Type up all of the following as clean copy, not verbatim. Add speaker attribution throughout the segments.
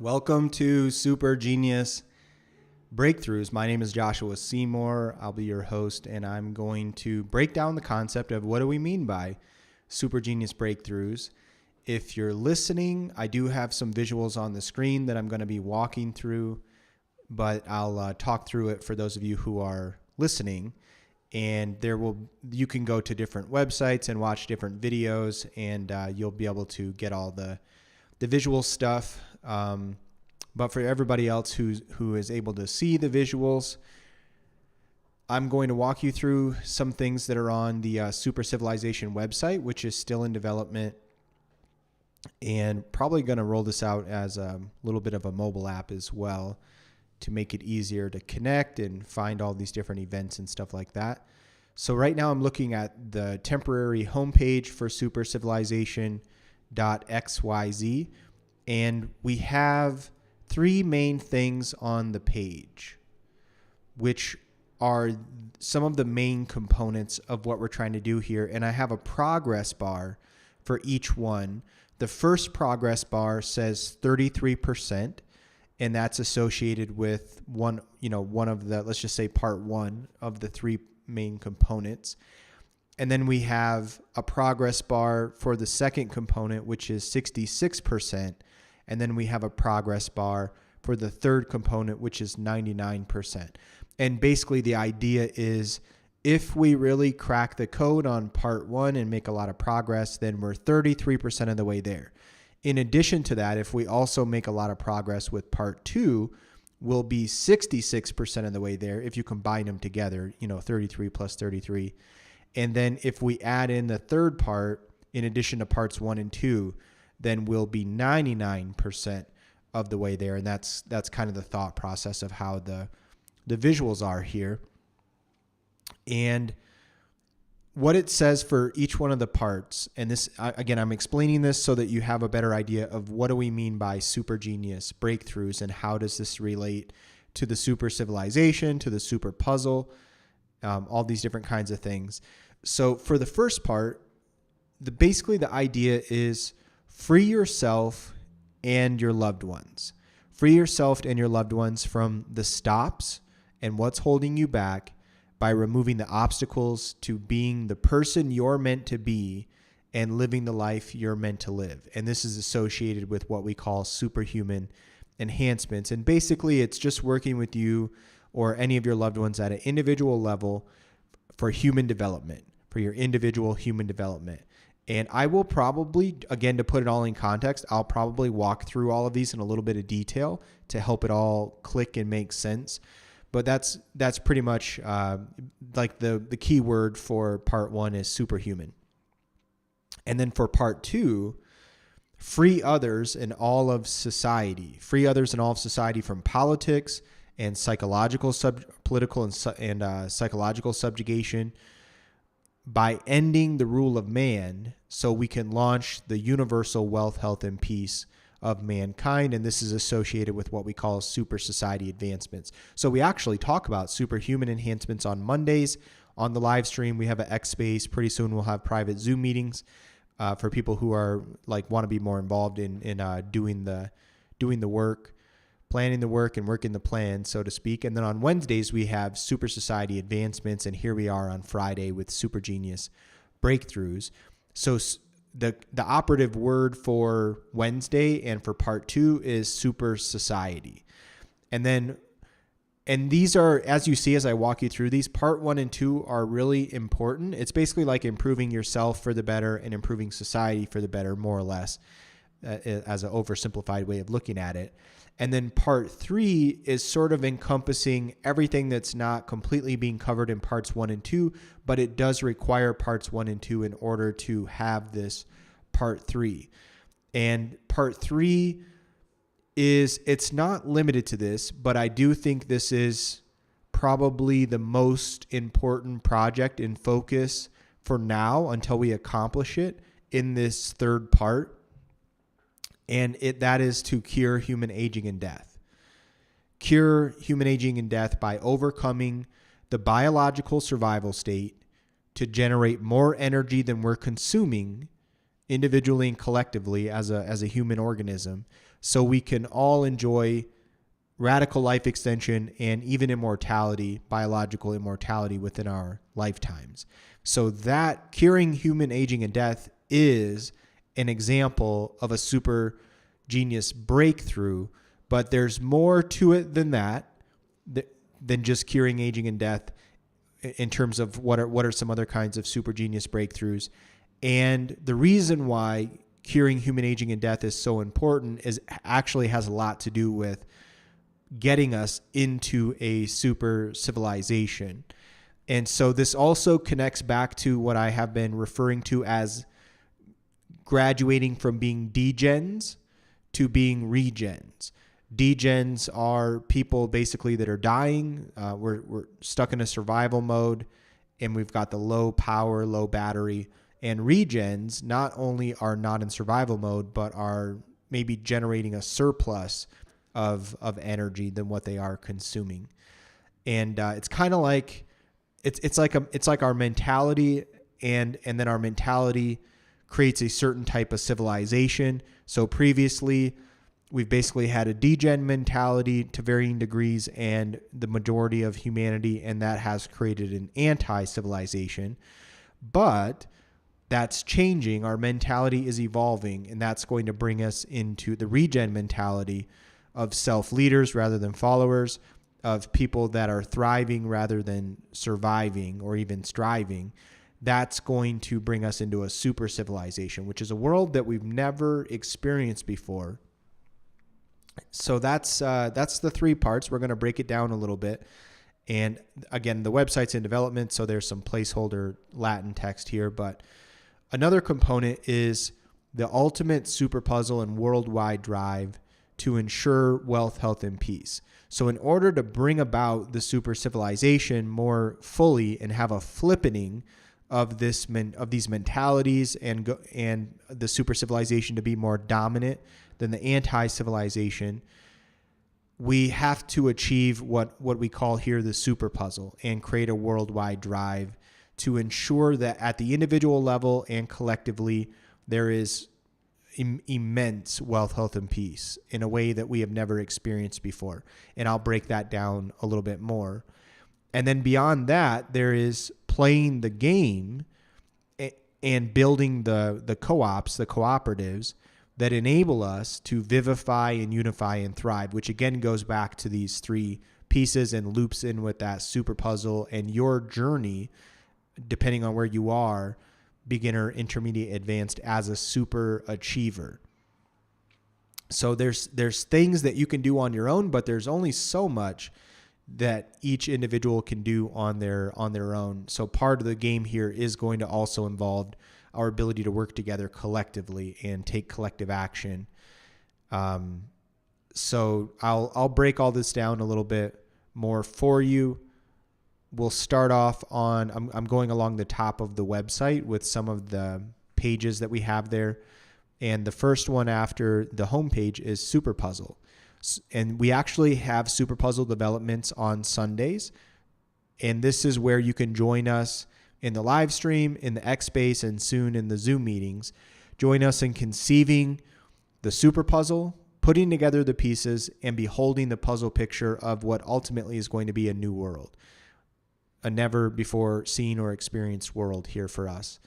Speaker 1: Welcome to Supergenius Breakthroughs. My name is Joshua Seymour. I'll be your host, and I'm going to break down the concept of what do we mean by Supergenius Breakthroughs. If you're listening, I do have some visuals on the screen that I'm going to be walking through, but I'll talk through it for those of you who are listening. And you can go to different websites and watch different videos, and you'll be able to get all the visual stuff. But for everybody else who is able to see the visuals, I'm going to walk you through some things that are on the Super Civilization website, which is still in development, and probably going to roll this out as a little bit of a mobile app as well to make it easier to connect and find all these different events and stuff like that. So right now I'm looking at the temporary homepage for supercivilization.xyz. And we have three main things on the page, which are some of the main components of what we're trying to do here. And I have a progress bar for each one. The first progress bar says 33%, and that's associated with one of the, let's just say part one of the three main components. And then we have a progress bar for the second component, which is 66%. And then we have a progress bar for the third component, which is 99%. And basically the idea is if we really crack the code on part one and make a lot of progress, then we're 33% of the way there. In addition to that, if we also make a lot of progress with part two, we'll be 66% of the way there if you combine them together, 33 plus 33. And then if we add in the third part, in addition to parts 1 and 2, then we'll be 99% of the way there. And that's kind of the thought process of how the visuals are here. And what it says for each one of the parts, and this, again, I'm explaining this so that you have a better idea of what do we mean by Supergenius breakthroughs and how does this relate to the super civilization, to the super puzzle, all these different kinds of things. So for the first part, basically the idea is free yourself and your loved ones. Free yourself and your loved ones from the stops and what's holding you back by removing the obstacles to being the person you're meant to be and living the life you're meant to live. And this is associated with what we call superhuman enhancements. And basically it's just working with you or any of your loved ones at an individual level for human development, for your individual human development. And I will probably, again, to put it all in context, I'll probably walk through all of these in a little bit of detail to help it all click and make sense. But that's pretty much like the key word for part one is superhuman. And then for part two, free others in all of society. Free others in all of society from politics and political and psychological subjugation, by ending the rule of man so we can launch the universal wealth, health, and peace of mankind. And this is associated with what we call super society advancements. So we actually talk about superhuman enhancements on Mondays on the live stream. We have an X space. Pretty soon we'll have private Zoom meetings for people who are want to be more involved in doing the work, planning the work and working the plan, so to speak. And then on Wednesdays, we have Super Society Advancements, and here we are on Friday with Supergenius Breakthroughs. So the operative word for Wednesday and for part two is Super Society. And these are, as you see as I walk you through these, part one and two are really important. It's basically like improving yourself for the better and improving society for the better, more or less, as an oversimplified way of looking at it. And then part three is sort of encompassing everything that's not completely being covered in parts 1 and 2, but it does require parts 1 and 2 in order to have this part 3. And part 3 it's not limited to this, but I do think this is probably the most important project in focus for now until we accomplish it in this third part. And that is to cure human aging and death. Cure human aging and death by overcoming the biological survival state to generate more energy than we're consuming individually and collectively as a human organism, so we can all enjoy radical life extension and even immortality, biological immortality within our lifetimes. So that curing human aging and death is an example of a super genius breakthrough, but there's more to it than that, than just curing aging and death in terms of what are some other kinds of super genius breakthroughs. And the reason why curing human aging and death is so important is actually has a lot to do with getting us into a super civilization. And so this also connects back to what I have been referring to as graduating from being degens to being regens. Degens are people basically that are dying. We're stuck in a survival mode, and we've got the low power, low battery. And regens not only are not in survival mode, but are maybe generating a surplus of energy than what they are consuming. And it's kind of like it's like our mentality, and then our mentality creates a certain type of civilization. So previously, we've basically had a degen mentality to varying degrees, and the majority of humanity, and that has created an anti-civilization. But that's changing. Our mentality is evolving, and that's going to bring us into the regen mentality of self-leaders rather than followers, of people that are thriving rather than surviving or even striving. That's going to bring us into a super civilization, which is a world that we've never experienced before. So that's the three parts. We're going to break it down a little bit. And again, the website's in development, so there's some placeholder Latin text here. But another component is the ultimate super puzzle and worldwide drive to ensure wealth, health, and peace. So in order to bring about the super civilization more fully and have a flippening of these mentalities and the super civilization to be more dominant than the anti-civilization, we have to achieve what we call here the super puzzle and create a worldwide drive to ensure that at the individual level and collectively there is immense wealth, health, and peace in a way that we have never experienced before. And I'll break that down a little bit more. And then beyond that, there is playing the game and building the co-ops, the cooperatives that enable us to vivify and unify and thrive, which again goes back to these three pieces and loops in with that super puzzle and your journey, depending on where you are, beginner, intermediate, advanced, as a super achiever. So there's things that you can do on your own, but there's only so much that each individual can do on their own. So part of the game here is going to also involve our ability to work together collectively and take collective action. So I'll break all this down a little bit more for you. We'll start off on, I'm going along the top of the website with some of the pages that we have there. And the first one after the homepage is Super Puzzle. And we actually have Super Puzzle developments on Sundays. And this is where you can join us in the live stream, in the X Space, and soon in the Zoom meetings. Join us in conceiving the super puzzle, putting together the pieces, and beholding the puzzle picture of what ultimately is going to be a new world. A never before seen or experienced world here for us.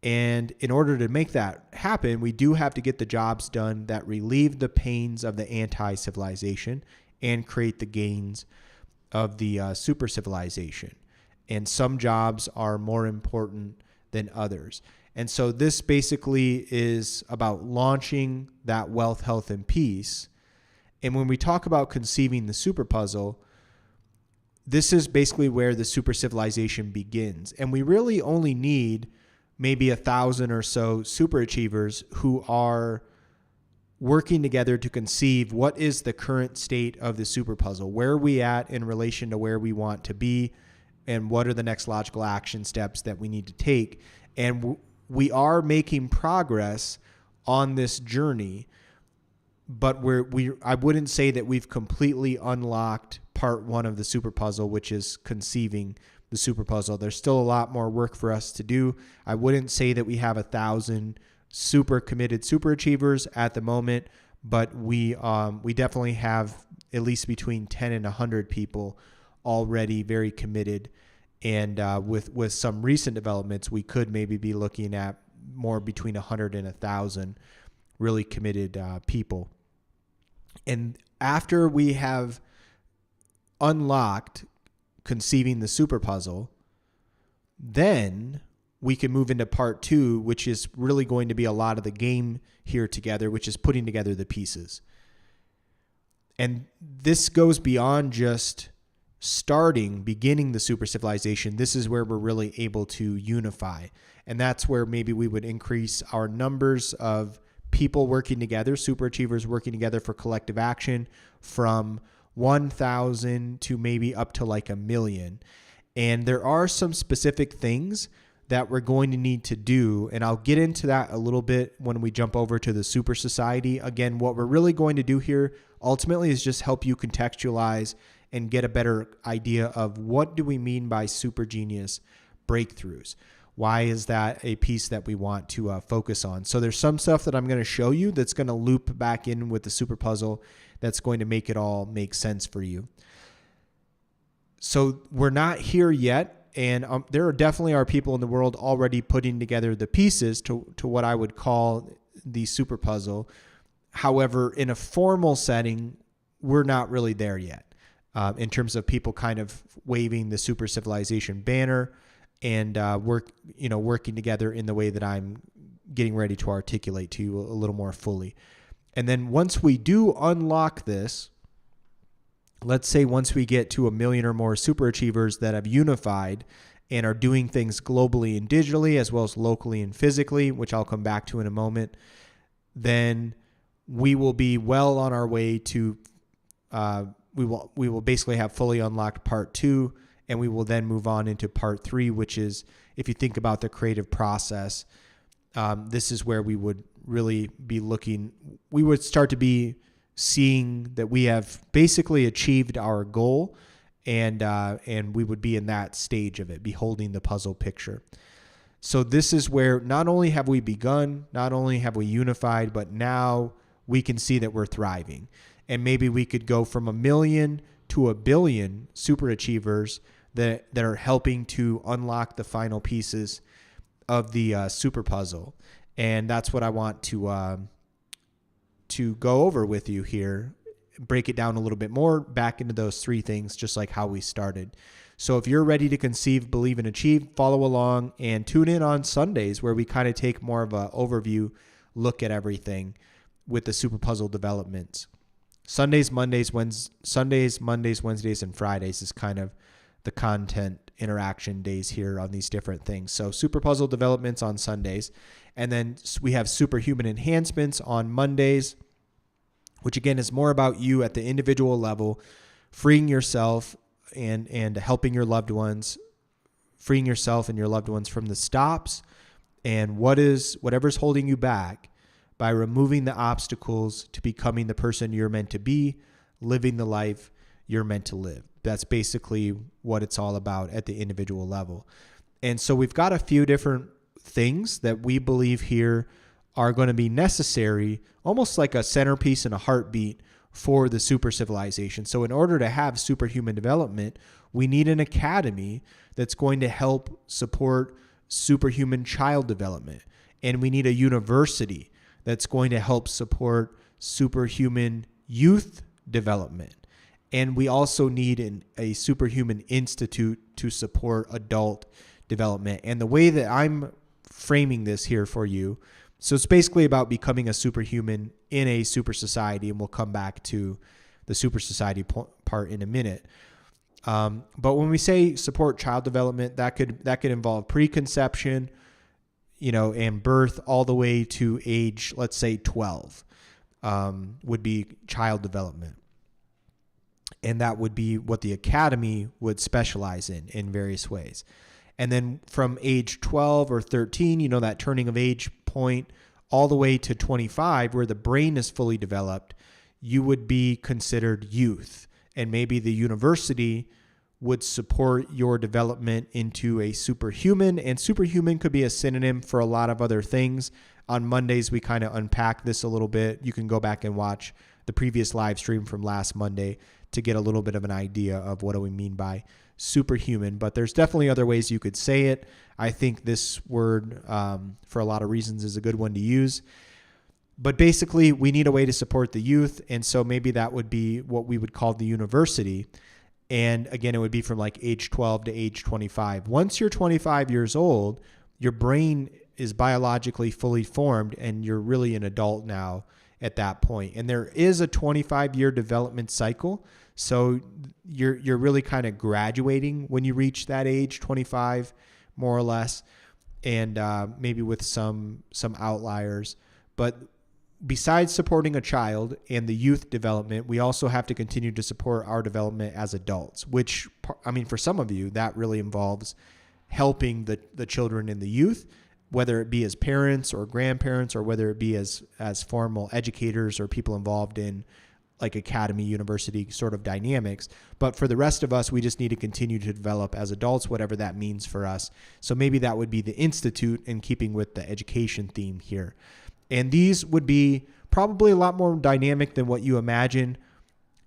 Speaker 1: And in order to make that happen, we do have to get the jobs done that relieve the pains of the anti-civilization and create the gains of the super civilization. And some jobs are more important than others. And so this basically is about launching that wealth, health, and peace. And when we talk about conceiving the super puzzle, this is basically where the super civilization begins. And we really only need maybe 1,000 or so super achievers who are working together to conceive what is the current state of the super puzzle. Where are we at in relation to where we want to be? And what are the next logical action steps that we need to take? And we are making progress on this journey, but I wouldn't say that we've completely unlocked part one of the super puzzle, which is conceiving the super puzzle. There's still a lot more work for us to do. I wouldn't say that we have 1,000 super committed super achievers at the moment, but we definitely have at least between 10 and 100 people already very committed. And with some recent developments, we could maybe be looking at more between 100 and 1,000 really committed people. And after we have unlocked conceiving the super puzzle, then we can move into part 2, which is really going to be a lot of the game here together, which is putting together the pieces. And this goes beyond just beginning the super civilization. This is where we're really able to unify. And that's where maybe we would increase our numbers of people working together, super achievers working together for collective action, from 1,000 to maybe up to like 1 million. And there are some specific things that we're going to need to do, and I'll get into that a little bit when we jump over to the super society. Again, what we're really going to do here ultimately is just help you contextualize and get a better idea of what do we mean by Supergenius breakthroughs. Why is that a piece that we want to focus on? So there's some stuff that I'm going to show you that's going to loop back in with the super puzzle that's going to make it all make sense for you. So we're not here yet, and there are definitely people in the world already putting together the pieces to what I would call the super puzzle. However, in a formal setting, we're not really there yet in terms of people kind of waving the super civilization banner and working together in the way that I'm getting ready to articulate to you a little more fully. And then once we do unlock this, let's say once we get to 1 million or more super achievers that have unified and are doing things globally and digitally as well as locally and physically, which I'll come back to in a moment, then we will be well on our way to we will basically have fully unlocked part 2, and we will then move on into part 3, which is, if you think about the creative process, this is where we would really be looking. We would start to be seeing that we have basically achieved our goal, and we would be in that stage of it, beholding the puzzle picture. So this is where not only have we begun, not only have we unified, but now we can see that we're thriving. And maybe we could go from 1 million to 1 billion super achievers that are helping to unlock the final pieces of the super puzzle. And that's what I want to go over with you here, break it down a little bit more back into those 3 things, just like how we started. So if you're ready to conceive, believe, and achieve, follow along and tune in on Sundays, where we kind of take more of an overview look at everything with the super puzzle developments. Sundays, Mondays, Wednesdays, and Fridays is kind of the content interaction days here on these different things. So super puzzle developments on Sundays. And then we have superhuman enhancements on Mondays, which again is more about you at the individual level, freeing yourself and helping your loved ones, freeing yourself and your loved ones from the stops and whatever's holding you back, by removing the obstacles to becoming the person you're meant to be, living the life you're meant to live. That's basically what it's all about at the individual level. And so we've got a few different things that we believe here are going to be necessary, almost like a centerpiece and a heartbeat for the super civilization. So in order to have superhuman development, we need an academy that's going to help support superhuman child development. And we need a university that's going to help support superhuman youth development. And we also need a superhuman institute to support adult development. And the way that I'm framing this here for you, so it's basically about becoming a superhuman in a super society, and we'll come back to the super society part in a minute. But when we say support child development, that could involve preconception, and birth all the way to age, let's say 12, would be child development. And that would be what the academy would specialize in various ways. And then from age 12 or 13, that turning of age point, all the way to 25, where the brain is fully developed, you would be considered youth. And maybe the university would support your development into a superhuman, and superhuman could be a synonym for a lot of other things. On Mondays, we kind of unpack this a little bit. You can go back and watch the previous live stream from last Monday to get a little bit of an idea of what do we mean by superhuman. But there's definitely other ways you could say it. I think this word, for a lot of reasons, is a good one to use. But basically, we need a way to support the youth. And so maybe that would be what we would call the university. And again, it would be from like age 12 to age 25. Once you're 25 years old, your brain is biologically fully formed and you're really an adult now at that point. And there is a 25-year development cycle. So you're really kind of graduating when you reach that age, 25, more or less, and maybe with some outliers. But besides supporting a child and the youth development, we also have to continue to support our development as adults, which, I mean, for some of you, that really involves helping the children and the youth, whether it be as parents or grandparents, or whether it be as formal educators or people involved in like academy, university sort of dynamics. But for the rest of us, we just need to continue to develop as adults, whatever that means for us. So maybe that would be the institute, in keeping with the education theme here. And these would be probably a lot more dynamic than what you imagine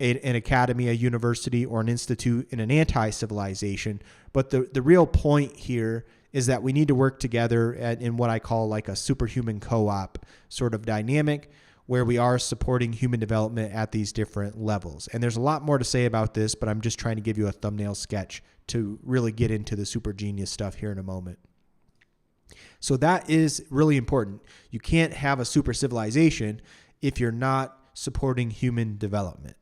Speaker 1: an academy, a university, or an institute in an anti-civilization. But the real point here is that we need to work together in what I call like a superhuman co-op sort of dynamic, where we are supporting human development at these different levels. And there's a lot more to say about this, but I'm just trying to give you a thumbnail sketch to really get into the Supergenius stuff here in a moment. So that is really important. You can't have a super civilization if you're not supporting human development.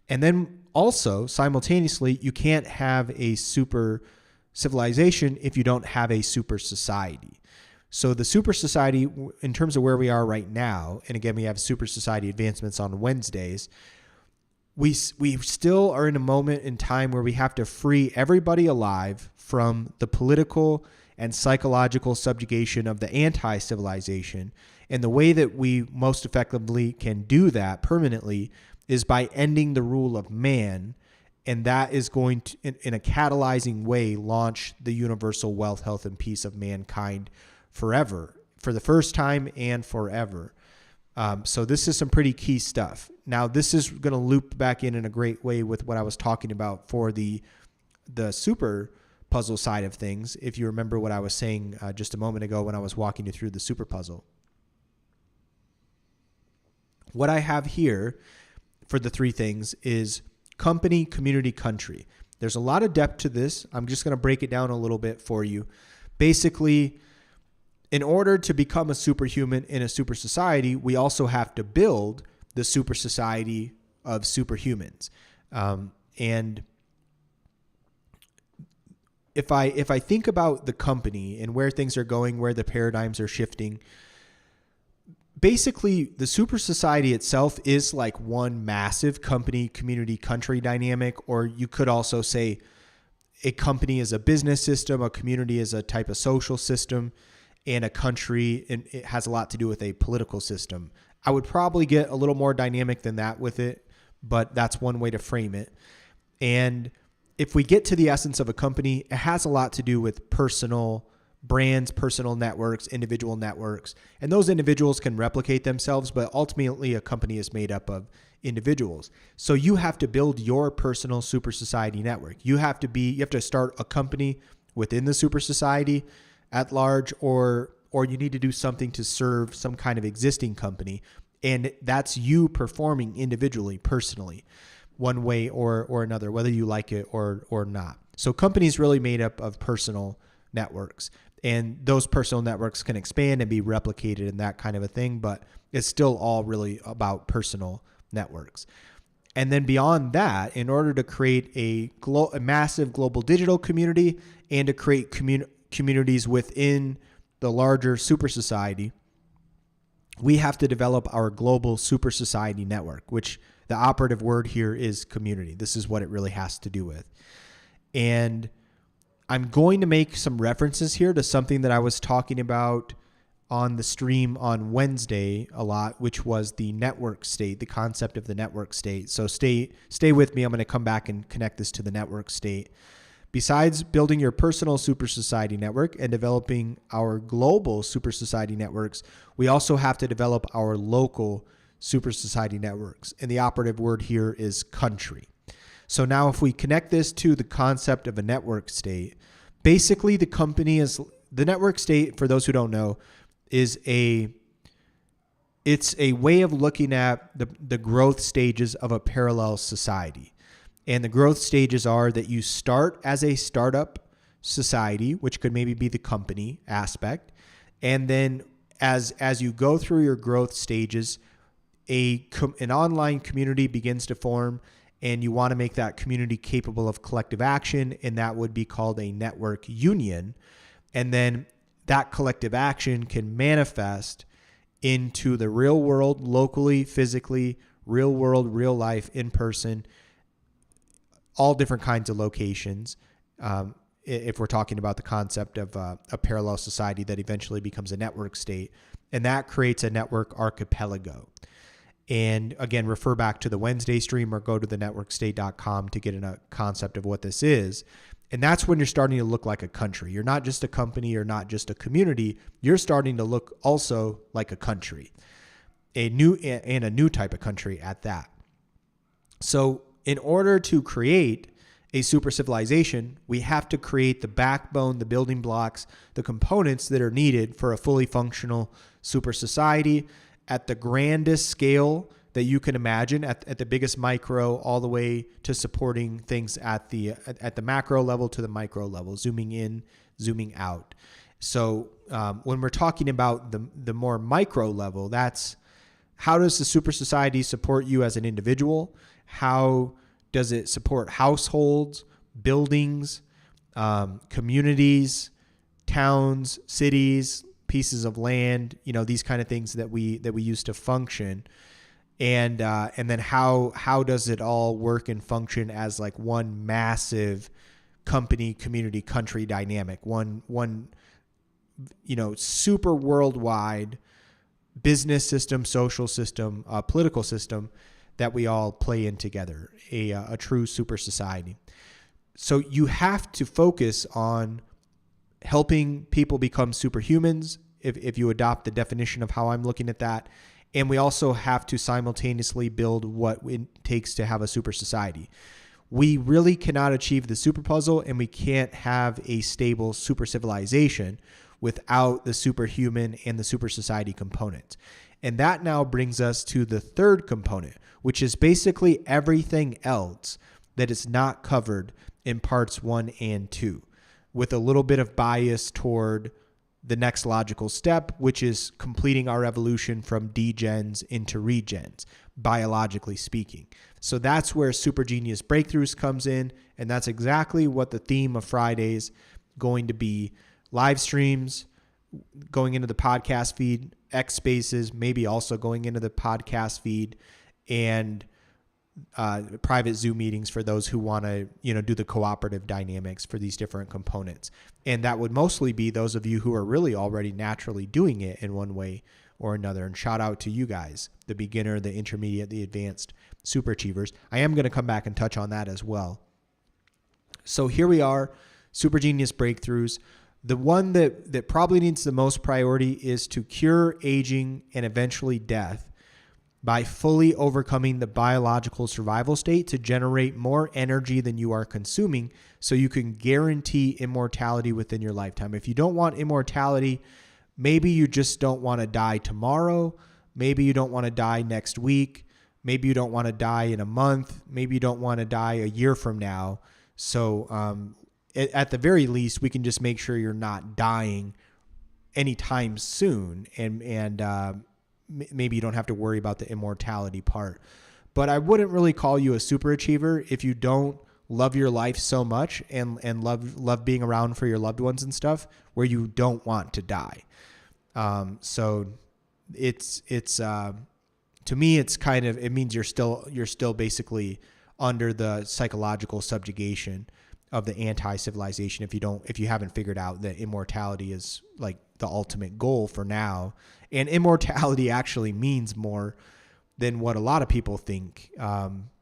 Speaker 1: And then also, simultaneously, you can't have a super civilization if you don't have a super society. So the super society, in terms of where we are right now, and again, we have super society advancements on Wednesdays, we still are in a moment in time where we have to free everybody alive from the political and psychological subjugation of the anti-civilization. And the way that we most effectively can do that permanently is by ending the rule of man. And that is going to, in a catalyzing way, launch the universal wealth, health, and peace of mankind forever, for the first time and forever. So this is some pretty key stuff. Now, this is going to loop back in a great way with what I was talking about for the super puzzle side of things. If you remember what I was saying just a moment ago when I was walking you through the super puzzle. What I have here for the three things is company, community, country. There's a lot of depth to this. I'm just going to break it down a little bit for you. Basically, in order to become a superhuman in a super society, we also have to build the super society of superhumans. And if I think about the company and where things are going, where the paradigms are shifting, basically the super society itself is like one massive company, community, country dynamic. Or you could also say a company is a business system, a community is a type of social system, and a country, and it has a lot to do with a political system. I would probably get a little more dynamic than that with it, but that's one way to frame it. And if we get to the essence of a company, it has a lot to do with personal brands, personal networks, individual networks, and those individuals can replicate themselves, but ultimately a company is made up of individuals. So you have to build your personal super society network. You have to start a company within the super society at large, or you need to do something to serve some kind of existing company. And that's you performing individually, personally, one way or another, whether you like it or not. So companies really made up of personal networks, and those personal networks can expand and be replicated and that kind of a thing, but it's still all really about personal networks. And then beyond that, in order to create a massive global digital community and to create communities within the larger super society, we have to develop our global super society network, which the operative word here is community. This is what it really has to do with. And I'm going to make some references here to something that I was talking about on the stream on Wednesday a lot, which was the network state, the concept of the network state. So stay with me. I'm going to come back and connect this to the network state, Besides building your personal super society network and developing our global super society networks, we also have to develop our local super society networks. And the operative word here is country. So now if we connect this to the concept of a network state, basically the network state, for those who don't know, it's a way of looking at the growth stages of a parallel society. And the growth stages are that you start as a startup society, which could maybe be the company aspect. And then as you go through your growth stages, an online community begins to form, and you want to make that community capable of collective action, and that would be called a network union. And then that collective action can manifest into the real world, locally, physically, real world, real life, in person, all different kinds of locations. If we're talking about the concept of a parallel society that eventually becomes a network state, and that creates a network archipelago. And again, refer back to the Wednesday stream or go to thenetworkstate.com to get a concept of what this is. And that's when you're starting to look like a country. You're not just a company, you're not just a community. You're starting to look also like a country, a new type of country at that. So in order to create a super civilization, we have to create the backbone, the building blocks, the components that are needed for a fully functional super society at the grandest scale that you can imagine, at the biggest micro, all the way to supporting things at the macro level to the micro level, zooming in, zooming out. So when we're talking about the more micro level, that's how does the super society support you as an individual? How does it support households, buildings, communities, towns, cities, pieces of land, these kind of things that we use to function. And then how does it all work and function as like one massive company, community, country dynamic, one super worldwide business system, social system, political system that we all play in together, a true super society. So you have to focus on helping people become superhumans, if you adopt the definition of how I'm looking at that. And we also have to simultaneously build what it takes to have a super society. We really cannot achieve the super puzzle, and we can't have a stable super civilization without the superhuman and the super society components. And that now brings us to the third component, which is basically everything else that is not covered in parts 1 and 2, with a little bit of bias toward the next logical step, which is completing our evolution from degens into regens, biologically speaking. So that's where Supergenius Breakthroughs comes in, and that's exactly what the theme of Friday's going to be. Live streams, going into the podcast feed, X Spaces, maybe also going into the podcast feed, and private Zoom meetings for those who want to, do the cooperative dynamics for these different components. And that would mostly be those of you who are really already naturally doing it in one way or another. And shout out to you guys, the beginner, the intermediate, the advanced super achievers. I am going to come back and touch on that as well. So here we are, Supergenius Breakthroughs. The one that probably needs the most priority is to cure aging and eventually death by fully overcoming the biological survival state to generate more energy than you are consuming, so you can guarantee immortality within your lifetime. If you don't want immortality, maybe you just don't want to die tomorrow. Maybe you don't want to die next week. Maybe you don't want to die in a month. Maybe you don't want to die a year from now. So at the very least, we can just make sure you're not dying anytime soon, and maybe you don't have to worry about the immortality part. But I wouldn't really call you a super achiever if you don't love your life so much and love being around for your loved ones and stuff, where you don't want to die. So it's to me, it's kind of, it means you're still basically under the psychological subjugation of the anti-civilization if you haven't figured out that immortality is like the ultimate goal for now. And immortality actually means more than what a lot of people think.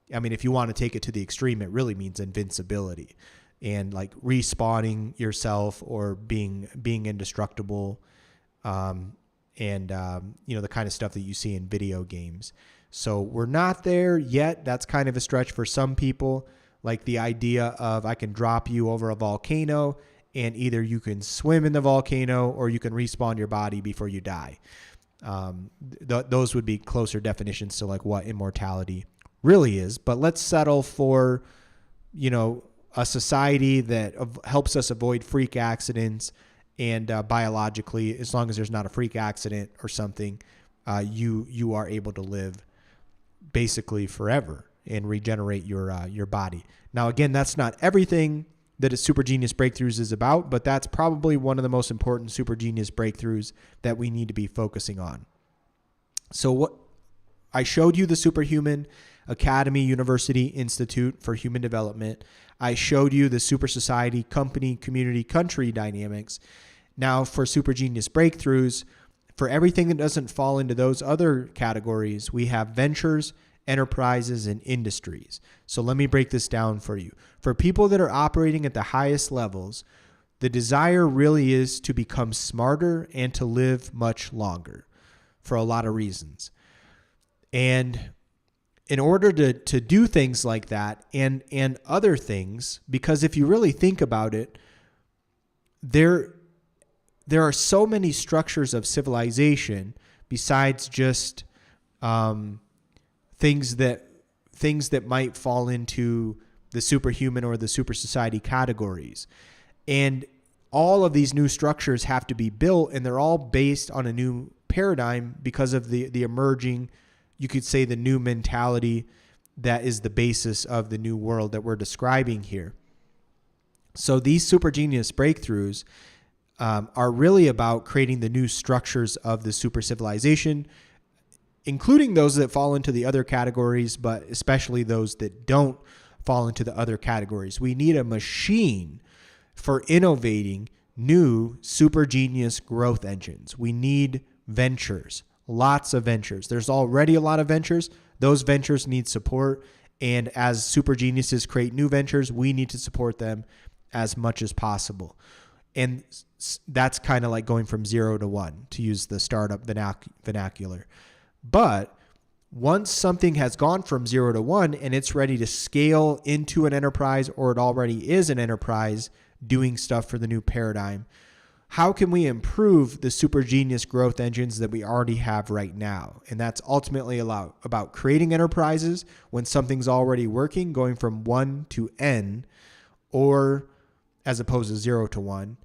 Speaker 1: If you want to take it to the extreme, it really means invincibility. and like respawning yourself or being indestructible, the kind of stuff that you see in video games. So we're not there yet. That's kind of a stretch for some people, like the idea of I can drop you over a volcano and either you can swim in the volcano or you can respawn your body before you die. Those would be closer definitions to like what immortality really is. But let's settle for, a society that helps us avoid freak accidents, and biologically, as long as there's not a freak accident or something, you are able to live basically forever and regenerate your body. Now, again, that's not everything that a Supergenius Breakthroughs is about, but that's probably one of the most important Supergenius Breakthroughs that we need to be focusing on. So what I showed you, the Superhuman Academy University Institute for Human Development. I showed you the Super Society company, community, country dynamics. Now for Supergenius Breakthroughs, for everything that doesn't fall into those other categories, we have ventures, enterprises, and industries. So let me break this down for you. For people that are operating at the highest levels, the desire really is to become smarter and to live much longer for a lot of reasons. And in order to do things like that and other things, because if you really think about it, there are so many structures of civilization besides just things that might fall into the superhuman or the super society categories. And all of these new structures have to be built, and they're all based on a new paradigm because of the emerging, you could say, the new mentality that is the basis of the new world that we're describing here. So these Supergenius Breakthroughs are really about creating the new structures of the super civilization, including those that fall into the other categories, but especially those that don't fall into the other categories. We need a machine for innovating new Supergenius growth engines. We need ventures, lots of ventures. There's already a lot of ventures. Those ventures need support. And as Supergeniuses create new ventures, we need to support them as much as possible. And that's kind of like going from 0 to 1, to use the startup vernacular. But once something has gone from 0 to 1 and it's ready to scale into an enterprise, or it already is an enterprise doing stuff for the new paradigm, how can we improve the Supergenius growth engines that we already have right now? And that's ultimately about creating enterprises when something's already working, going from 1 to N, or as opposed to 0 to 1.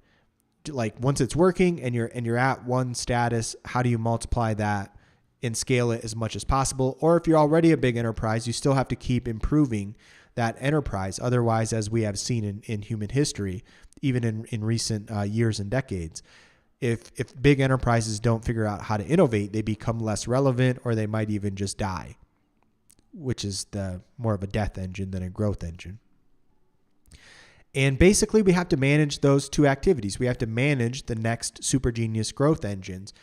Speaker 1: Like once it's working and you're at 1 status, how do you multiply that and scale it as much as possible? Or if you're already a big enterprise, you still have to keep improving that enterprise. Otherwise, as we have seen in human history, even in recent years and decades, if big enterprises don't figure out how to innovate, they become less relevant, or they might even just die, which is more of a death engine than a growth engine. And basically, we have to manage those two activities. We have to manage the next Supergenius growth engines.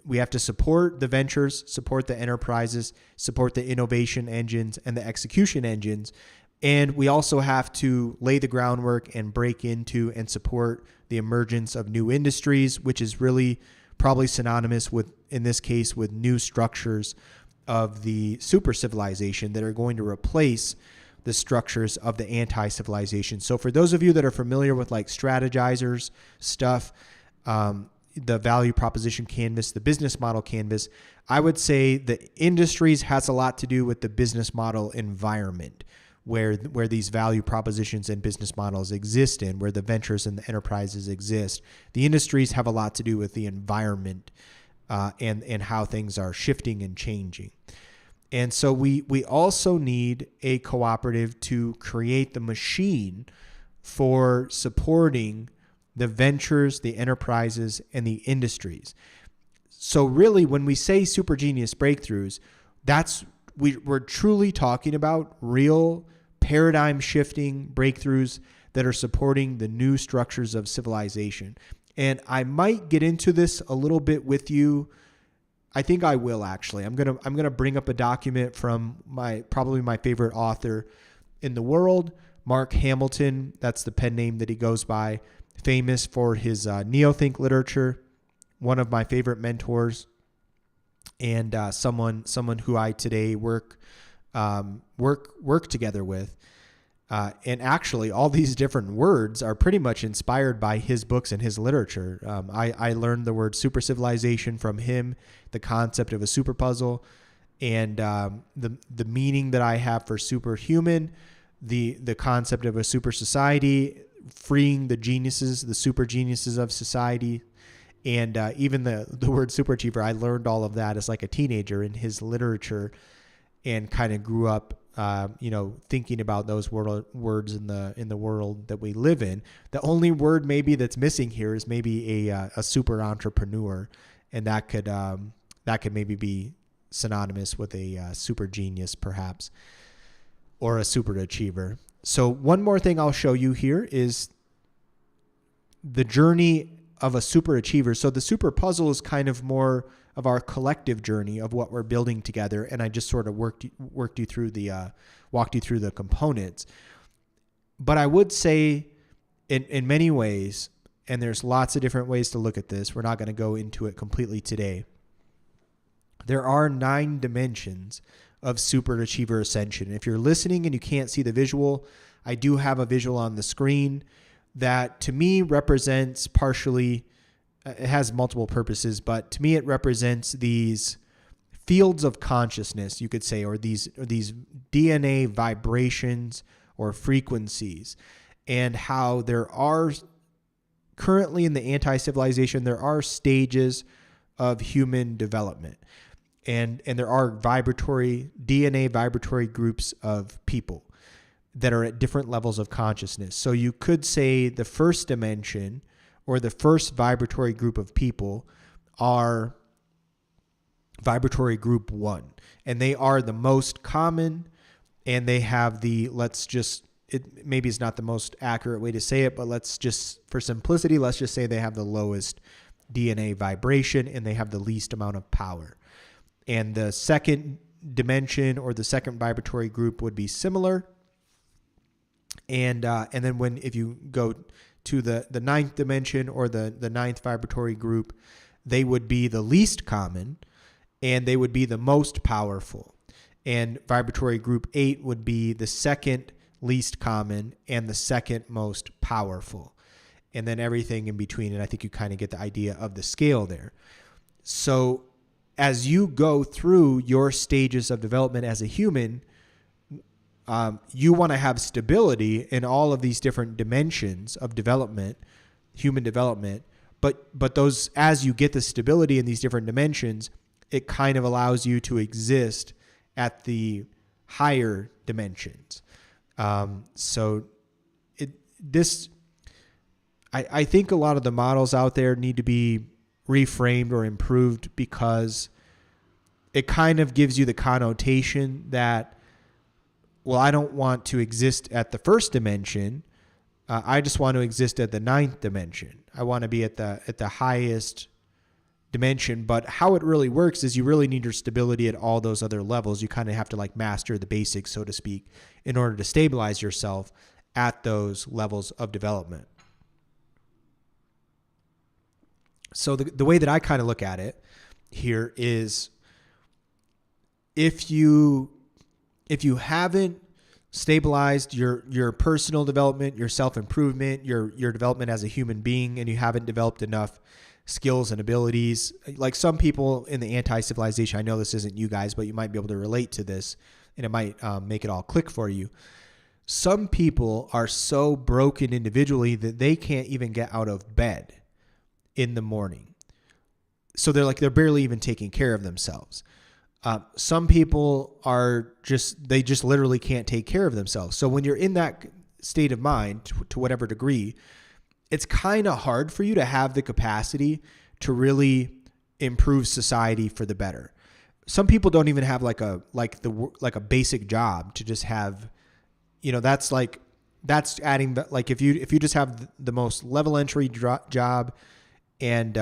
Speaker 1: We have to support the ventures, support the enterprises, support the innovation engines and the execution engines. And we also have to lay the groundwork and break into and support the emergence of new industries, which is really probably synonymous with, in this case, with new structures of the super civilization that are going to replace the structures of the anti-civilization. So for those of you that are familiar with like strategizers stuff, the value proposition canvas, the business model canvas, I would say the industries has a lot to do with the business model environment where these value propositions and business models exist in, where the ventures and the enterprises exist. The industries have a lot to do with the environment and how things are shifting and changing. And so we also need a cooperative to create the machine for supporting the ventures, the enterprises, and the industries. So really, when we say Supergenius Breakthroughs, we're truly talking about real paradigm shifting breakthroughs that are supporting the new structures of civilization. And I might get into this a little bit with you. I think I will actually. I'm gonna bring up a document from probably my favorite author in the world, Mark Hamilton, that's the pen name that he goes by, famous for his neo-think literature, one of my favorite mentors, and someone who I today work together with. And actually, all these different words are pretty much inspired by his books and his literature. I learned the word super civilization from him, the concept of a super puzzle, and the meaning that I have for superhuman, the concept of a super society, freeing the geniuses, the super geniuses of society, and even the word superachiever. I learned all of that as like a teenager in his literature, and kind of grew up thinking about those words in the world that we live in. The only word maybe that's missing here is maybe a super entrepreneur, and that could maybe be synonymous with a super genius, perhaps, or a super achiever. So one more thing I'll show you here is the journey of a super achiever. So the super puzzle is kind of more of our collective journey of what we're building together, and I just sort of walked you through the components. But I would say, in many ways, and there's lots of different ways to look at this, we're not going to go into it completely today. There are 9 dimensions of super achiever ascension. If you're listening and you can't see the visual, I do have a visual on the screen that to me represents partially. It has multiple purposes, but to me it represents these fields of consciousness, you could say, or these DNA vibrations or frequencies, and how there are currently in the anti-civilization, there are stages of human development, and there are DNA vibratory groups of people that are at different levels of consciousness. So you could say the first dimension, or the first vibratory group of people, are vibratory group 1. And they are the most common, and they have maybe it's not the most accurate way to say it, but let's just, for simplicity, let's just say they have the lowest DNA vibration and they have the least amount of power. And the second dimension, or the second vibratory group, would be similar. And then if you go to the 9th dimension, or the 9th vibratory group, they would be the least common, and they would be the most powerful. And vibratory group 8 would be the second least common and the second most powerful. And then everything in between, and I think you kind of get the idea of the scale there. So as you go through your stages of development as a human, you want to have stability in all of these different dimensions of development, human development. But those, as you get the stability in these different dimensions, it kind of allows you to exist at the higher dimensions. I think a lot of the models out there need to be reframed or improved, because it kind of gives you the connotation that, well, I don't want to exist at the first dimension. I just want to exist at the 9th dimension. I want to be at the highest dimension. But how it really works is you really need your stability at all those other levels. You kind of have to master the basics, so to speak, in order to stabilize yourself at those levels of development. So the way that I kind of look at it here is, if you haven't stabilized your personal development, your self-improvement, your development as a human being, and you haven't developed enough skills and abilities, like some people in the anti-civilization, I know this isn't you guys, but you might be able to relate to this, and it might make it all click for you. Some people are so broken individually that they can't even get out of bed in the morning. So they're barely even taking care of themselves. Some people they just literally can't take care of themselves. So when you're in that state of mind, to whatever degree, it's kind of hard for you to have the capacity to really improve society for the better. Some people don't even have like a basic job to just have, that's adding if you just have the most level entry job, and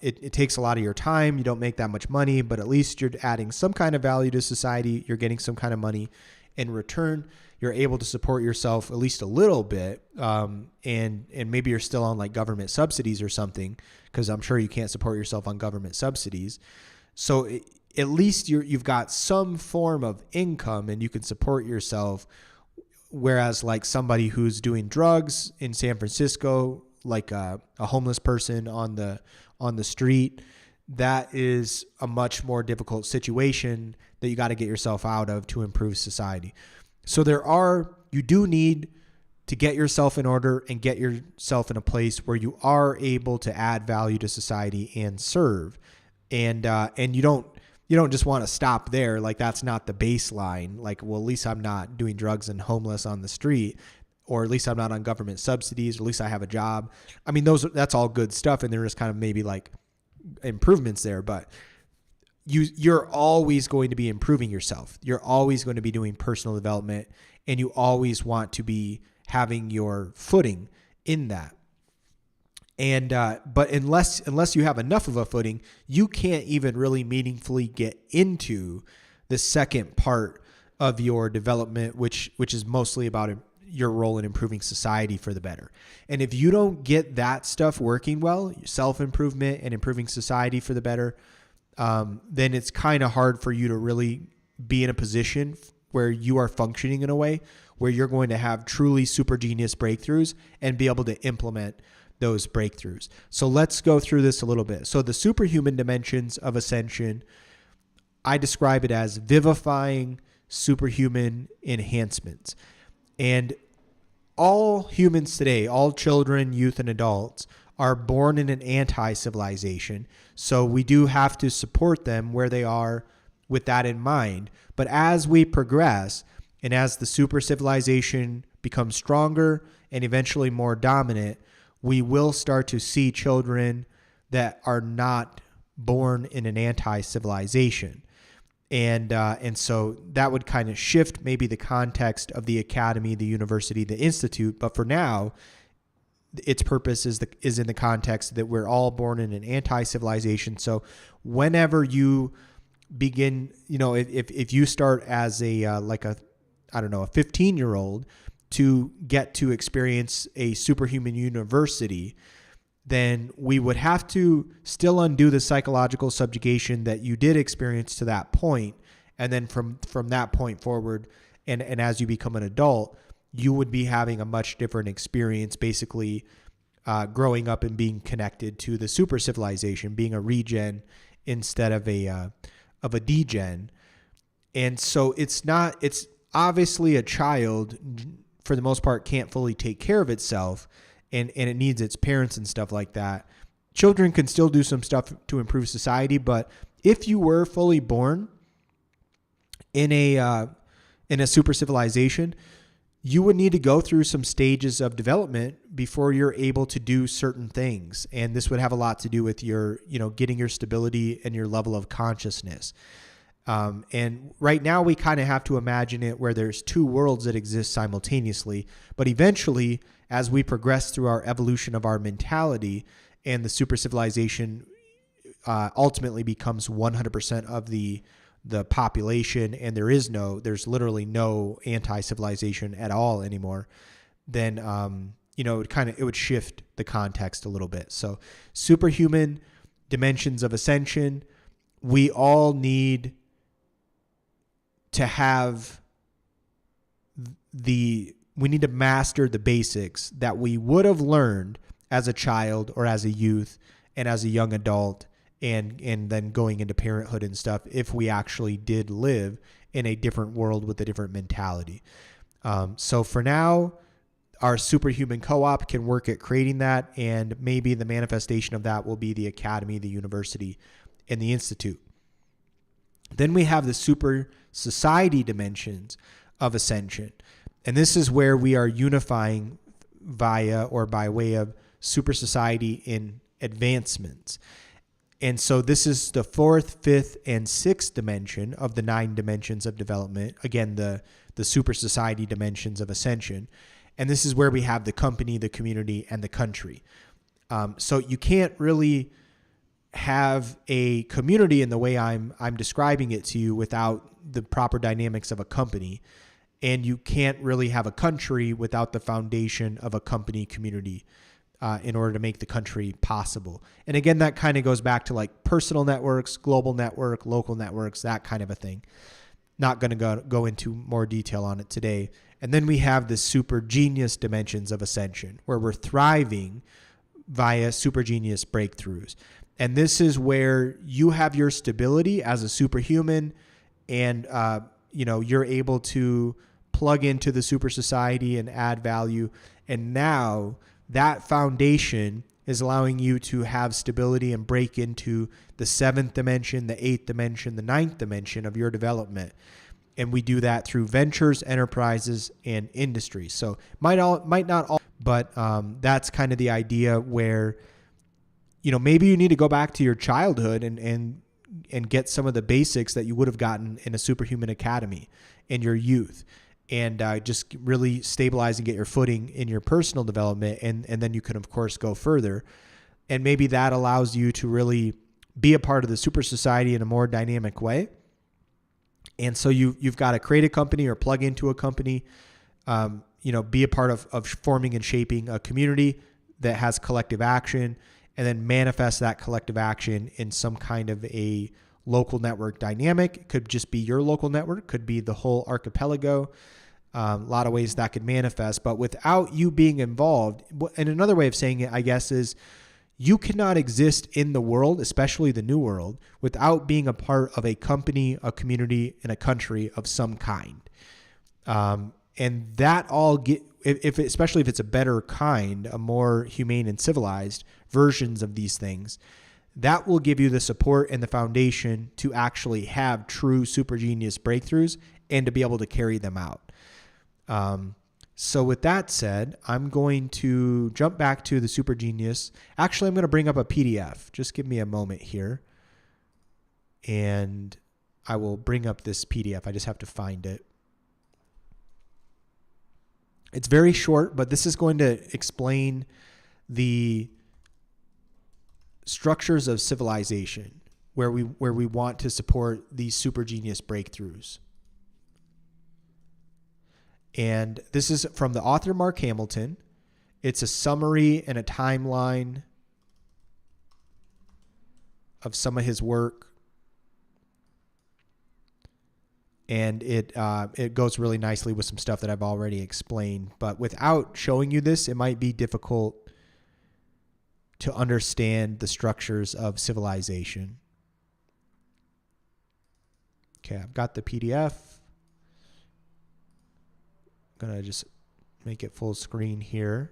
Speaker 1: it takes a lot of your time. You don't make that much money, but at least you're adding some kind of value to society. You're getting some kind of money, in return, you're able to support yourself at least a little bit. And maybe you're still on like government subsidies or something, because I'm sure you can't support yourself on government subsidies. So at least you've got some form of income and you can support yourself. Whereas like somebody who's doing drugs in San Francisco, like a homeless person on the street, that is a much more difficult situation that you got to get yourself out of to improve society. So you do need to get yourself in order and get yourself in a place where you are able to add value to society and serve. And you don't just want to stop there. Like, that's not the baseline. Like, well, at least I'm not doing drugs and homeless on the street, or at least I'm not on government subsidies, or at least I have a job. I mean, that's all good stuff. And there is kind of maybe like improvements there, but you're always going to be improving yourself. You're always going to be doing personal development, and you always want to be having your footing in that. And but unless you have enough of a footing, you can't even really meaningfully get into the second part of your development, which is mostly about your role in improving society for the better. And if you don't get that stuff working well, self-improvement and improving society for the better, then it's kind of hard for you to really be in a position where you are functioning in a way where you're going to have truly super genius breakthroughs and be able to implement those breakthroughs. So let's go through this a little bit. So the superhuman dimensions of ascension, I describe it as vivifying superhuman enhancements. And all humans today, all children, youth, and adults, are born in an anti-civilization. So we do have to support them where they are with that in mind. But as we progress, and as the super civilization becomes stronger and eventually more dominant, we will start to see children that are not born in an anti-civilization. And so that would kind of shift maybe the context of the academy, the university, the institute. But for now, its purpose is in the context that we're all born in an anti-civilization. So whenever you begin, if you start as a 15-year-old to get to experience a superhuman university, then we would have to still undo the psychological subjugation that you did experience to that point. And then from that point forward, and as you become an adult, you would be having a much different experience, basically growing up and being connected to the super civilization, being a regen instead of a degen. And so it's obviously a child, for the most part, can't fully take care of itself, and it needs its parents and stuff like that. Children can still do some stuff to improve society, but if you were fully born in a super civilization, you would need to go through some stages of development before you're able to do certain things. And this would have a lot to do with your, getting your stability and your level of consciousness. And right now we kind of have to imagine it where there's two worlds that exist simultaneously, but eventually, as we progress through our evolution of our mentality, and the super civilization ultimately becomes 100% of the population, and there's literally no anti-civilization at all anymore, then it would shift the context a little bit. So superhuman dimensions of ascension, we all need to have we need to master the basics that we would have learned as a child or as a youth and as a young adult, and then going into parenthood and stuff, if we actually did live in a different world with a different mentality. So for now, our superhuman co-op can work at creating that, and maybe the manifestation of that will be the academy, the university, and the institute. Then we have the super society dimensions of ascension. And this is where we are unifying via or by way of super society in advancements. And so this is the fourth, fifth, and sixth dimension of the 9 dimensions of development. Again, the super society dimensions of ascension. And this is where we have the company, the community, and the country. So you can't really have a community in the way I'm describing it to you without the proper dynamics of a company. And you can't really have a country without the foundation of a company community in order to make the country possible. And again, that kind of goes back to like personal networks, global network, local networks, that kind of a thing. Not going to go into more detail on it today. And then we have the supergenius dimensions of ascension, where we're thriving via supergenius breakthroughs. And this is where you have your stability as a superhuman, and you're able to plug into the super society and add value. And now that foundation is allowing you to have stability and break into the 7th dimension, the 8th dimension, the 9th dimension of your development. And we do that through ventures, enterprises, and industries. So might not all, but that's kind of the idea where, maybe you need to go back to your childhood and get some of the basics that you would have gotten in a superhuman academy in your youth, and just really stabilize and get your footing in your personal development. And then you can, of course, go further. And maybe that allows you to really be a part of the super society in a more dynamic way. And so you've got to create a company or plug into a company, be a part of forming and shaping a community that has collective action, and then manifest that collective action in some kind of a local network dynamic. It could just be your local network, could be the whole archipelago. A lot of ways that could manifest, but without you being involved. And another way of saying it, I guess, is you cannot exist in the world, especially the new world, without being a part of a company, a community, and a country of some kind. And that all especially if it's a better kind, a more humane and civilized versions of these things, that will give you the support and the foundation to actually have true supergenius breakthroughs and to be able to carry them out. So with that said, I'm going to jump back to the Supergenius. Actually, I'm going to bring up a PDF. Just give me a moment here. And I will bring up this PDF. I just have to find it. It's very short, but this is going to explain the structures of civilization where we want to support these supergenius breakthroughs. And this is from the author, Mark Hamilton. It's a summary and a timeline of some of his work. And it goes really nicely with some stuff that I've already explained. But without showing you this, it might be difficult to understand the structures of civilization. Okay, I've got the PDF. I'm going to just make it full screen here.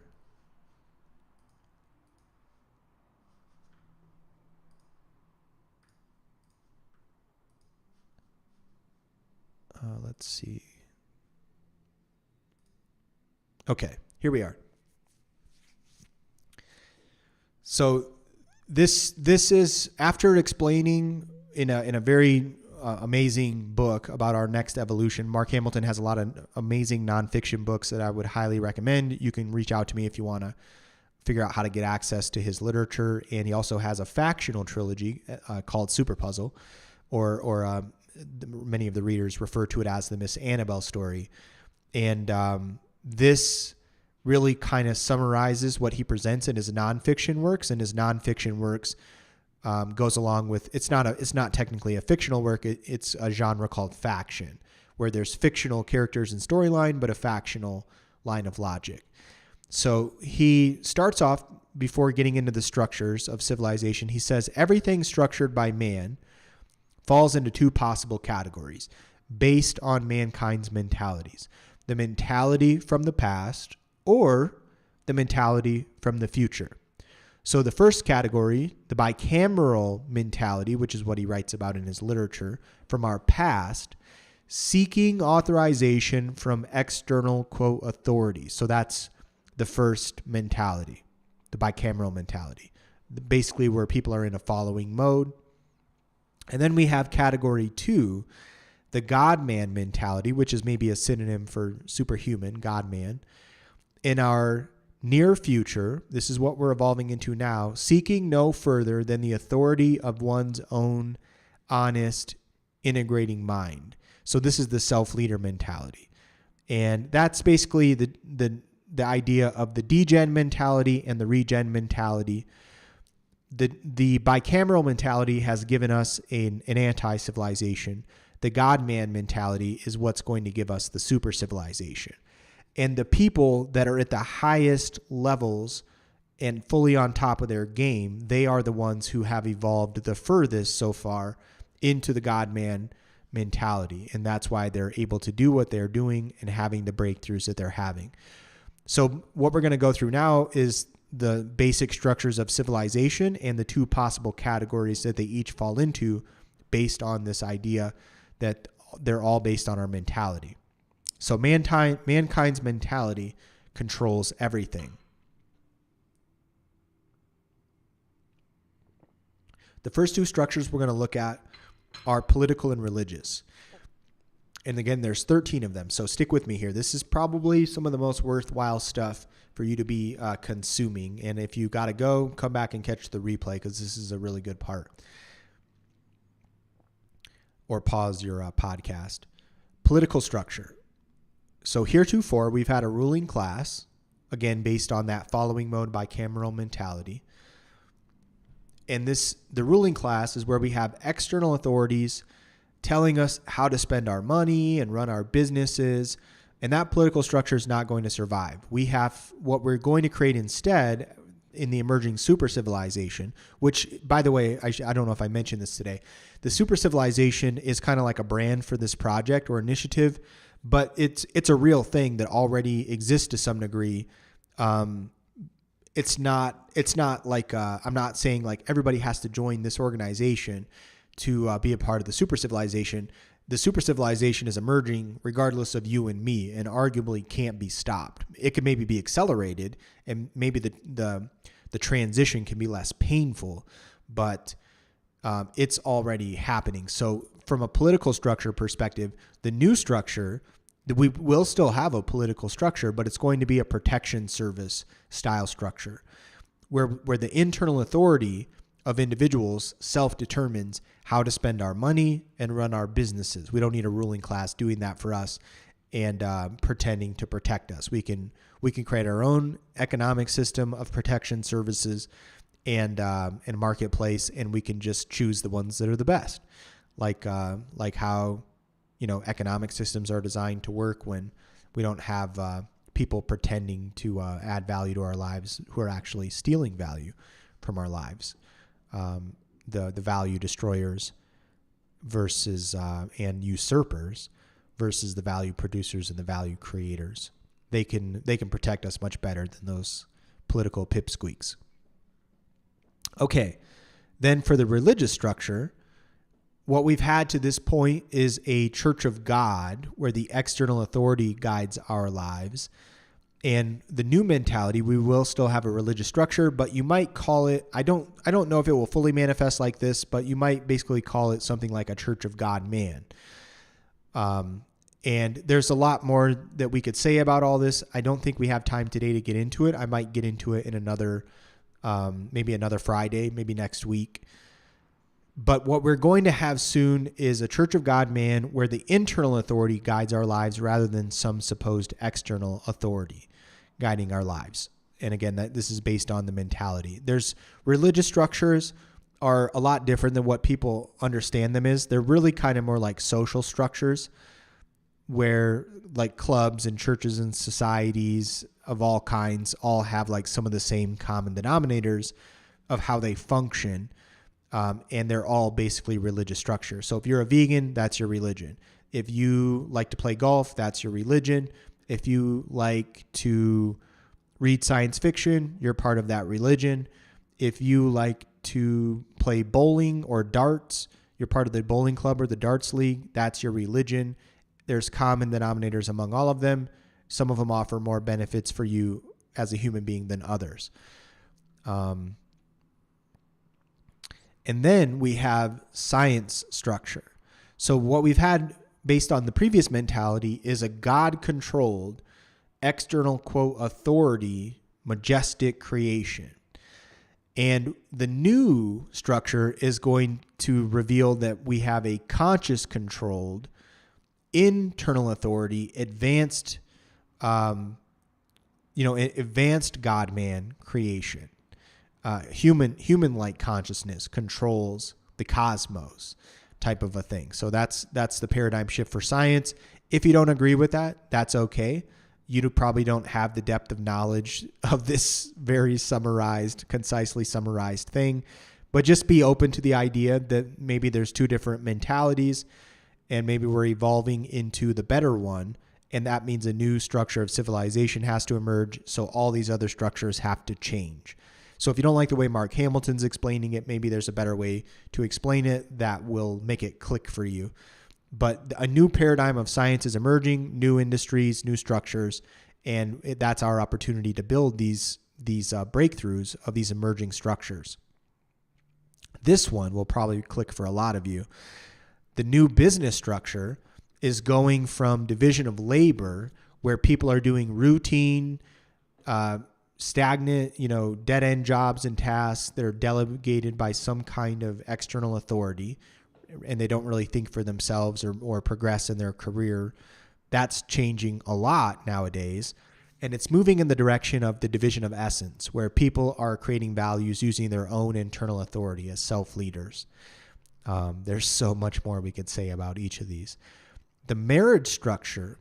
Speaker 1: Let's see. Okay, here we are. So this is, after explaining in a very amazing book about our next evolution. Mark Hamilton has a lot of amazing nonfiction books that I would highly recommend. You can reach out to me if you want to figure out how to get access to his literature. And he also has a factional trilogy called Super Puzzle, or many of the readers refer to it as the Miss Annabelle story. And this really kind of summarizes what he presents in his nonfiction works, and his nonfiction works goes along with, it's not technically a fictional work. It's a genre called faction, where there's fictional characters and storyline, but a factional line of logic. So he starts off, before getting into the structures of civilization, he says everything structured by man falls into two possible categories based on mankind's mentalities: the mentality from the past or the mentality from the future. So the first category, the bicameral mentality, which is what he writes about in his literature, from our past, seeking authorization from external, quote, authorities. So that's the first mentality, the bicameral mentality, basically where people are in a following mode. And then we have category 2, the God-man mentality, which is maybe a synonym for superhuman, God-man. In our near future, this is what we're evolving into now, seeking no further than the authority of one's own honest, integrating mind. So this is the self-leader mentality. And that's basically the idea of the degen mentality and the regen mentality. The bicameral mentality has given us an anti-civilization. The God-man mentality is what's going to give us the super civilization. And the people that are at the highest levels and fully on top of their game, they are the ones who have evolved the furthest so far into the God-man mentality. And that's why they're able to do what they're doing and having the breakthroughs that they're having. So what we're going to go through now is the basic structures of civilization and the two possible categories that they each fall into based on this idea that they're all based on our mentality. So mankind's mentality controls everything. The first two structures we're going to look at are political and religious. And again, there's 13 of them. So stick with me here. This is probably some of the most worthwhile stuff for you to be consuming. And if you got to go, come back and catch the replay because this is a really good part. Or pause your podcast. Political structure. So heretofore, we've had a ruling class, again, based on that following mode bicameral mentality. And the ruling class is where we have external authorities telling us how to spend our money and run our businesses. And that political structure is not going to survive. We have what we're going to create instead in the emerging super civilization, which, by the way, I don't know if I mentioned this today. The super civilization is kind of like a brand for this project or initiative, but it's a real thing that already exists to some degree. It's not like, I'm not saying like everybody has to join this organization to be a part of the super civilization. The super civilization is emerging regardless of you and me and arguably can't be stopped. It could maybe be accelerated and maybe the transition can be less painful, but it's already happening. So from a political structure perspective, the new structure, we will still have a political structure, but it's going to be a protection service style structure where the internal authority of individuals self-determines how to spend our money and run our businesses. We don't need a ruling class doing that for us and pretending to protect us. We can create our own economic system of protection services and marketplace, and we can just choose the ones that are the best, like how economic systems are designed to work when we don't have people pretending to add value to our lives who are actually stealing value from our lives. The value destroyers versus and usurpers versus the value producers and the value creators. They can protect us much better than those political pipsqueaks. Okay, then for the religious structure, what we've had to this point is a church of God where the external authority guides our lives. And the new mentality, we will still have a religious structure, but you might call it, I don't know if it will fully manifest like this, but you might basically call it something like a church of God man. And there's a lot more that we could say about all this. I don't think we have time today to get into it. I might get into it in maybe another Friday, maybe next week. But what we're going to have soon is a church of God man where the internal authority guides our lives rather than some supposed external authority guiding our lives. And again, this is based on the mentality. There's religious structures are a lot different than what people understand them as. They're really kind of more like social structures where like clubs and churches and societies of all kinds all have like some of the same common denominators of how they function. And they're all basically religious structures. So if you're a vegan, that's your religion. If you like to play golf, that's your religion. If you like to read science fiction, you're part of that religion. If you like to play bowling or darts, you're part of the bowling club or the darts league, that's your religion. There's common denominators among all of them. Some of them offer more benefits for you as a human being than others. And then we have science structure. So what we've had based on the previous mentality is a God-controlled, external, quote, authority, majestic creation. And the new structure is going to reveal that we have a conscious controlled, internal authority, advanced, advanced God-man creation, human-like consciousness controls the cosmos type of a thing. So that's the paradigm shift for science. If you don't agree with that, that's okay. You probably don't have the depth of knowledge of this very concisely summarized thing, but just be open to the idea that maybe there's two different mentalities and maybe we're evolving into the better one. And that means a new structure of civilization has to emerge. So all these other structures have to change. So if you don't like the way Mark Hamilton's explaining it, maybe there's a better way to explain it that will make it click for you. But a new paradigm of science is emerging, new industries, new structures, and that's our opportunity to build these breakthroughs of these emerging structures. This one will probably click for a lot of you. The new business structure is going from division of labor, where people are doing routine, stagnant, dead-end jobs and tasks that are delegated by some kind of external authority, and they don't really think for themselves or progress in their career. That's changing a lot nowadays. And it's moving in the direction of the division of essence, where people are creating values using their own internal authority as self-leaders. There's so much more we could say about each of these. The marriage structure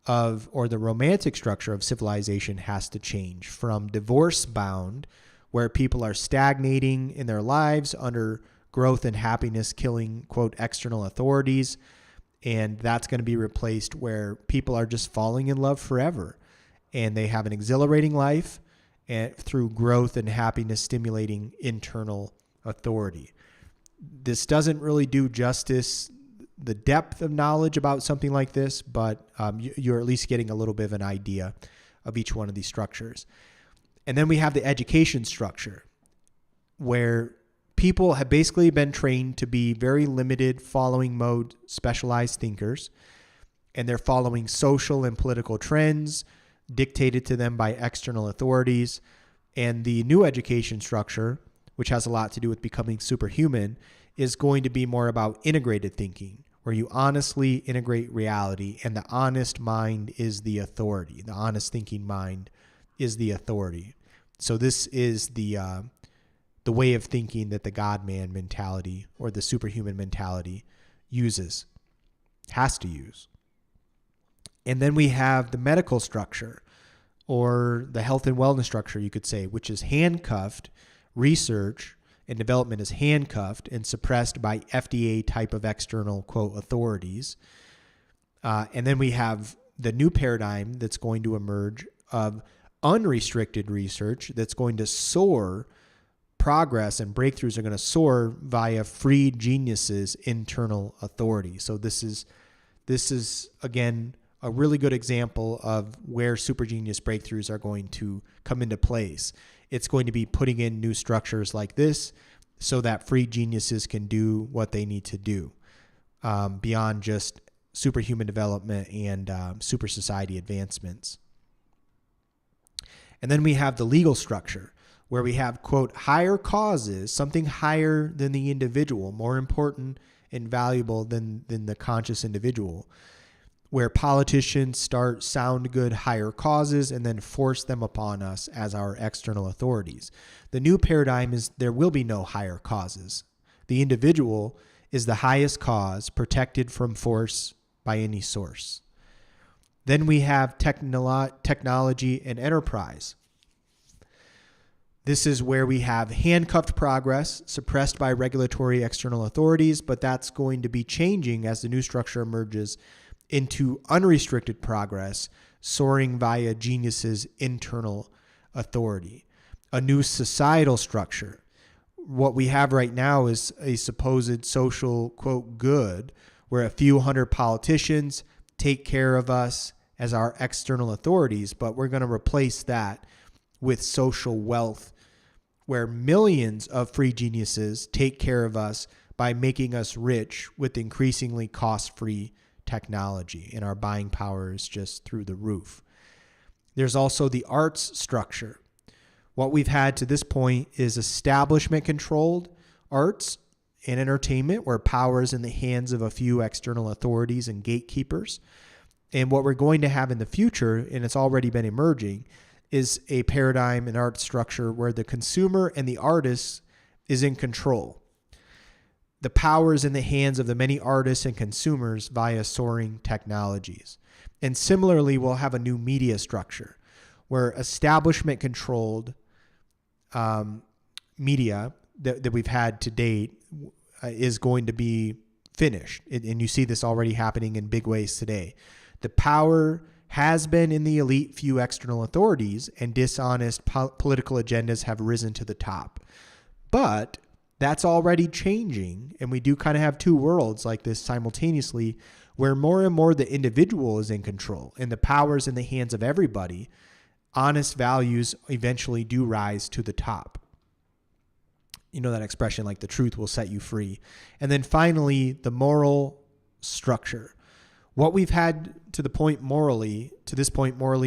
Speaker 1: or the romantic structure of civilization has to change from divorce bound, where people are stagnating in their lives under growth and happiness, killing, quote, external authorities. And that's going to be replaced where people are just falling in love forever. And they have an exhilarating life and through growth and happiness stimulating internal authority. This doesn't really do justice the depth of knowledge about something like this, but you're at least getting a little bit of an idea of each one of these structures. And then we have the education structure, where people have basically been trained to be very limited following mode specialized thinkers, and they're following social and political trends dictated to them by external authorities. And the new education structure, which has a lot to do with becoming superhuman, is going to be more about integrated thinking, where you honestly integrate reality, and the honest mind is the authority. The honest thinking mind is the authority. So this is the way of thinking that the God-man mentality or the superhuman mentality has to use. And then we have the medical structure, or the health and wellness structure, you could say, which is handcuffed. Research and development is handcuffed and suppressed by FDA type of external, quote, authorities. And then we have the new paradigm that's going to emerge of unrestricted research that's going to soar. Progress and breakthroughs are going to soar via free geniuses' internal authority. So this is again a really good example of where supergenius breakthroughs are going to come into place. It's going to be putting in new structures like this so that free geniuses can do what they need to do beyond just superhuman development and super society advancements. And then we have the legal structure, where we have, quote, higher causes, something higher than the individual, more important and valuable than the conscious individual, where politicians start sound good higher causes and then force them upon us as our external authorities. The new paradigm is there will be no higher causes. The individual is the highest cause, protected from force by any source. Then we have technology and enterprise. This is where we have handcuffed progress suppressed by regulatory external authorities, but that's going to be changing as the new structure emerges into unrestricted progress, soaring via geniuses' internal authority. A new societal structure. What we have right now is a supposed social, quote, good, where a few hundred politicians take care of us as our external authorities, but we're going to replace that with social wealth, where millions of free geniuses take care of us by making us rich with increasingly cost-free technology, and our buying power is just through the roof. There's also the arts structure. What we've had to this point is establishment-controlled arts, and entertainment, where power is in the hands of a few external authorities and gatekeepers. And what we're going to have in the future, and it's already been emerging, is a paradigm and art structure where the consumer and the artist is in control. The power is in the hands of the many artists and consumers via soaring technologies. And similarly, we'll have a new media structure where establishment-controlled media that we've had to date is going to be finished. And you see this already happening in big ways today. The power has been in the elite few external authorities, and dishonest political agendas have risen to the top. But that's already changing, and we do kind of have two worlds like this simultaneously, where more and more the individual is in control and the power is in the hands of everybody. Honest values eventually do rise to the top. You know that expression, like the truth will set you free. And then finally, the moral structure. What we've had to this point morally,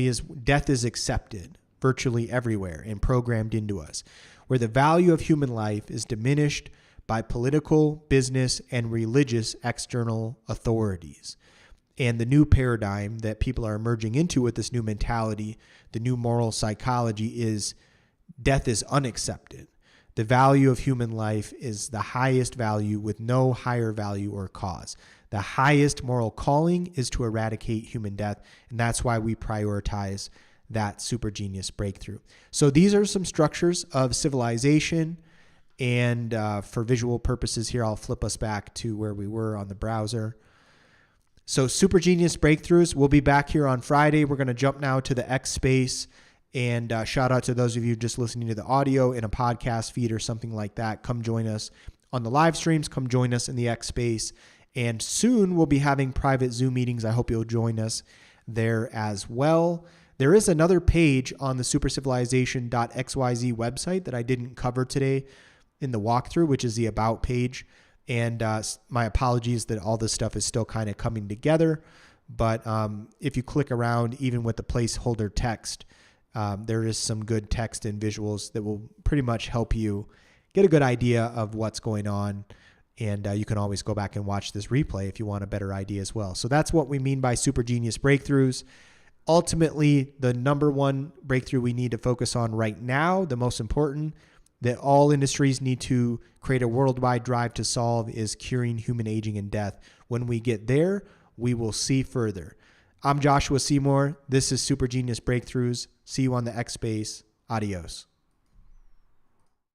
Speaker 1: is death is accepted virtually everywhere and programmed into us, where the value of human life is diminished by political, business, and religious external authorities. And the new paradigm that people are emerging into with this new mentality, the new moral psychology, is death is unaccepted. The value of human life is the highest value with no higher value or cause. The highest moral calling is to eradicate human death, and that's why we prioritize that Supergenius breakthrough. So these are some structures of civilization, and for visual purposes here, I'll flip us back to where we were on the browser. So Supergenius breakthroughs, we'll be back here on Friday. We're going to jump now to the X space, and shout out to those of you just listening to the audio in a podcast feed or something like that. Come join us on the live streams. Come join us in the X space. And soon we'll be having private Zoom meetings. I hope you'll join us there as well. There is another page on the supercivilization.xyz website that I didn't cover today in the walkthrough, which is the About page. And my apologies that all this stuff is still kind of coming together. But if you click around, even with the placeholder text, there is some good text and visuals that will pretty much help you get a good idea of what's going on. And you can always go back and watch this replay if you want a better idea as well. So that's what we mean by Supergenius breakthroughs. Ultimately, the number one breakthrough we need to focus on right now, the most important, that all industries need to create a worldwide drive to solve, is curing human aging and death. When we get there, we will see further. I'm Joshua Seymour. This is Supergenius Breakthroughs. See you on the X Space. Adios.